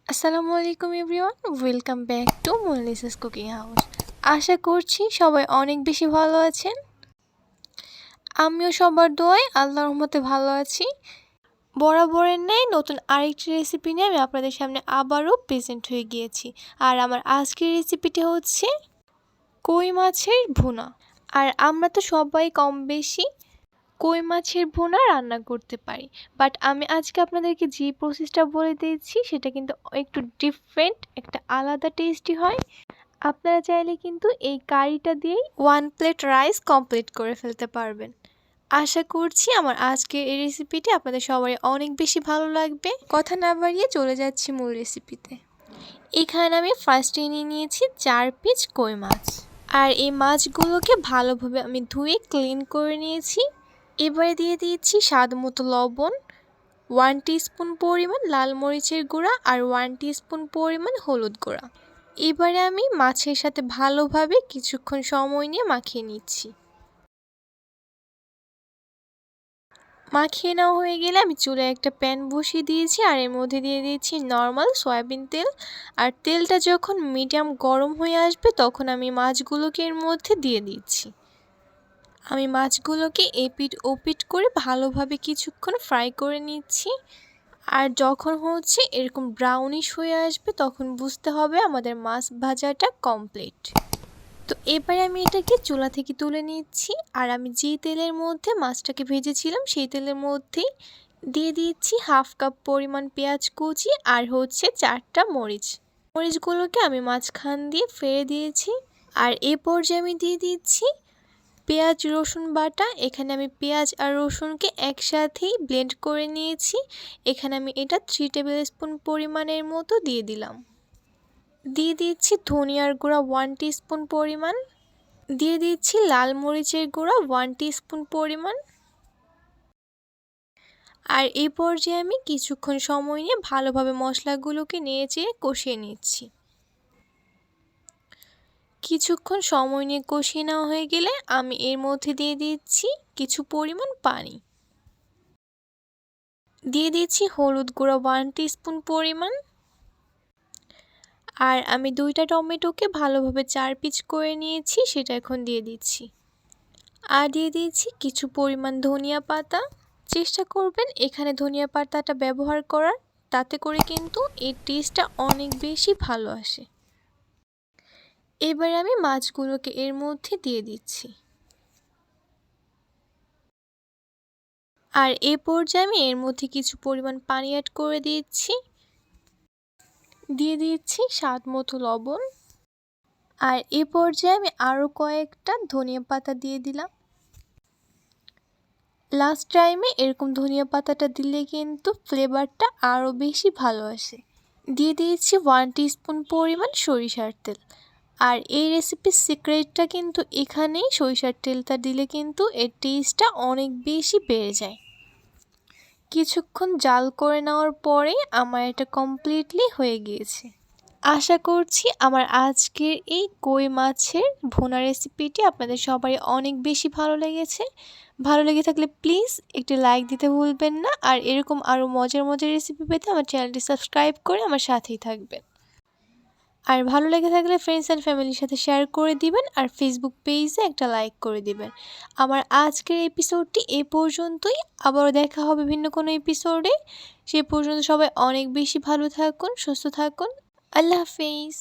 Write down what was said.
আসসালামু আলাইকুম everyone, welcome back to Monalisa's cooking house. আশা করছি সবাই অনেক বেশি ভালো আছেন। আমিও সবার দোয়ায় আল্লাহর রহমতে ভালো আছি। বরাবরের ন্যায় নতুন আরেকটি রেসিপি নিয়ে আমি আপনাদের সামনে আবারও প্রেজেন্ট হয়ে গিয়েছি। আর আমার আজকের রেসিপিটি হচ্ছে কই মাছের ভুনা। আর আমরা তো সবাই কম বেশি কই মাছের ভুনা রান্না করতে পারি, বাট আমি আজকে আপনাদেরকে যে প্রসেসটা বলে দিয়েছি সেটা কিন্তু একটু ডিফারেন্ট, একটা আলাদা টেস্টি হয়। আপনারা চাইলে কিন্তু এই কারিটা দিয়েই 1 প্লেট রাইস কমপ্লিট করে ফেলতে পারবেন। আশা করছি আমার আজকের এই রেসিপিটি আপনাদের সবারই অনেক বেশি ভালো লাগবে। কথা না বাড়িয়ে চলে যাচ্ছি মূল রেসিপিতে। এখানে আমি ফার্স্টে নিয়ে নিয়েছি 4 পিস কই মাছ। আর এই মাছগুলোকে ভালোভাবে আমি ধুয়ে ক্লিন করে নিয়েছি। এবারে দিয়ে দিয়েছি স্বাদ মতো লবণ, 1 টিস্পুন পরিমাণ লাল মরিচের গুঁড়া আর 1 টিস্পুন পরিমাণ হলুদ গুঁড়া। এবারে আমি মাছের সাথে ভালোভাবে কিছুক্ষণ সময় নিয়ে মাখিয়ে নিচ্ছি। মাখিয়ে নেওয়া হয়ে গেলে আমি চুলায় একটা প্যান বসিয়ে দিয়েছি আর এর মধ্যে দিয়ে দিয়েছি নর্মাল সয়াবিন তেল। আর তেলটা যখন মিডিয়াম গরম হয়ে আসবে তখন আমি মাছগুলোকে এর মধ্যে দিয়ে দিচ্ছি। আমি মাছগুলোকে এপিট ওপিট করে ভালোভাবে কিছুক্ষণ ফ্রাই করে নিচ্ছি। আর যখন হচ্ছে এরকম ব্রাউনিশ হয়ে আসবে তখন বুঝতে হবে আমাদের মাছ ভাজাটা কমপ্লিট। তো এবারে আমি এটাকে চুলা থেকে তুলে নিচ্ছি। আর আমি যে তেলের মধ্যে মাছটাকে ভেজেছিলাম সেই তেলের মধ্যেই দিয়ে দিচ্ছি 1/2 কাপ পরিমাণ পেঁয়াজ কুচি আর হচ্ছে 4টা মরিচ। মরিচগুলোকে আমি মাঝখান দিয়ে ফেলে দিয়েছি। আর এই পর্যায়ে আমি দিয়ে দিচ্ছি পেঁয়াজ রসুন বাটা। এখানে আমি পেঁয়াজ আর রসুনকে একসাথেই ব্লেন্ড করে নিয়েছি। এখানে আমি এটা 3 টেবিল স্পুন পরিমাণের মতো দিয়ে দিলাম। দিয়ে দিচ্ছি ধনিয়ার গুঁড়া 1 টিস্পুন পরিমাণ। দিয়ে দিচ্ছি লাল মরিচের গুঁড়া 1 টিস্পুন পরিমাণ। আর এই পর্যায়ে আমি কিছুক্ষণ সময় নিয়ে ভালোভাবে মশলাগুলোকে নেড়েচেড়ে কষিয়ে নিচ্ছি। কিছুক্ষণ সময় নিয়ে কষিয়ে নেওয়া হয়ে গেলে আমি এর মধ্যে দিয়ে দিচ্ছি কিছু পরিমাণ পানি। দিয়ে দিচ্ছি হলুদ গুঁড়া 1 টিস্পুন পরিমাণ। আর আমি 2টা টমেটোকে ভালোভাবে 4 পিস করে নিয়েছি, সেটা এখন দিয়ে দিচ্ছি। আর দিয়ে দিয়েছি কিছু পরিমাণ ধনিয়া পাতা। চেষ্টা করবেন এখানে ধনিয়া পাতাটা ব্যবহার করার, তাতে করে কিন্তু এর টেস্টটা অনেক বেশি ভালো আসে। এবার আমি মাছগুলোকে এর মধ্যে দিয়ে দিচ্ছি। আর এ পর্যায়ে আমি এর মধ্যে কিছু পরিমাণ পানি অ্যাড করে দিচ্ছি। দিয়ে দিচ্ছি স্বাদ মতো লবণ। আর এ পর্যায়ে আমি আরও কয়েকটা ধনিয়া পাতা দিয়ে দিলাম। লাস্ট টাইমে এরকম ধনিয়া পাতাটা দিলে কিন্তু ফ্লেভারটা আরও বেশি ভালো আসে। দিয়ে দিয়েছি 1 টিস্পুন পরিমাণ সরিষার তেল। আর এই রেসিপির সিক্রেটটা কিন্তু এখানেই, সরিষার তেলটা দিলে কিন্তু এর টেস্টটা অনেক বেশি বেড়ে যায়। কিছুক্ষণ জাল করে নেওয়ার পরে আমার এটা কমপ্লিটলি হয়ে গিয়েছে। আশা করছি আমার আজকের এই কই মাছের ভুনা রেসিপিটি আপনাদের সবারই অনেক বেশি ভালো লেগেছে। ভালো লেগে থাকলে প্লিজ একটি লাইক দিতে ভুলবেন না। আর এরকম আরও মজার মজার রেসিপি পেতে আমার চ্যানেলটি সাবস্ক্রাইব করে আমার সাথেই থাকবেন। আর ভালো লেগে থাকলে ফ্রেন্ডস অ্যান্ড ফ্যামিলির সাথে শেয়ার করে দিবেন। আর ফেসবুক পেজে একটা লাইক করে দিবেন। আমার আজকের এপিসোডটি এ পর্যন্তই। আবারও দেখা হবে ভিন্ন কোনো এপিসোডে। সে পর্যন্ত সবাই অনেক বেশি ভালো থাকুন, সুস্থ থাকুন। আল্লাহ হাফেজ।